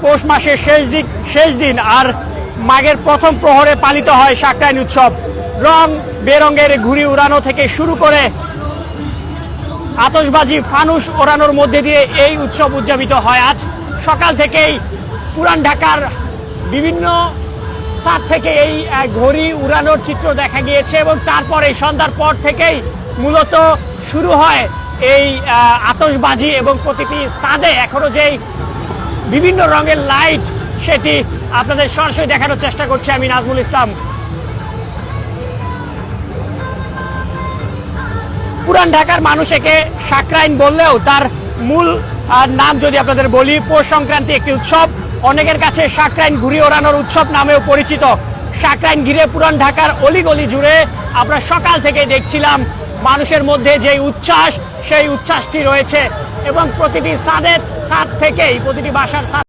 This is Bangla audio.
পৌষ মাসের শেষ দিন আর মাঘের প্রথম প্রহরে পালিত হয় সাকরাইন উৎসব। রং বেরঙের ঘুড়ি উড়ানো থেকে শুরু করে আতশবাজি ফানুস ওড়ানোর মধ্যে দিয়ে এই উৎসব উদযাপিত হয়। আজ সকাল থেকেই পুরান ঢাকার বিভিন্ন ছাদ থেকে এই ঘড়ি উড়ানোর চিত্র দেখা গিয়েছে এবং তারপরে সন্ধ্যার পর থেকেই মূলত শুরু হয় এই আতশবাজি এবং প্রতিটি ছাদে এখনো যেই বিভিন্ন রঙের লাইট সেটি আপনাদের সরাসরি দেখানোর চেষ্টা করছি আমি নাজমুল ইসলাম। পুরান ঢাকার মানুষ একে সাকরাইন বললেও তার মূল নাম যদি আপনাদের বলি, পৌষ সংক্রান্তি একটি উৎসব, অনেকের কাছে সাকরাইন ঘুড়ি ওড়ানোর উৎসব নামেও পরিচিত। সাকরাইন ঘিরে পুরান ঢাকার অলিগলি জুড়ে আমরা সকাল থেকে দেখছিলাম মানুষের মধ্যে যে উচ্ছ্বাস, সেই উচ্ছ্বাসটি রয়েছে এবং প্রতিটি ছাদ থেকেই প্রতিটি বাসার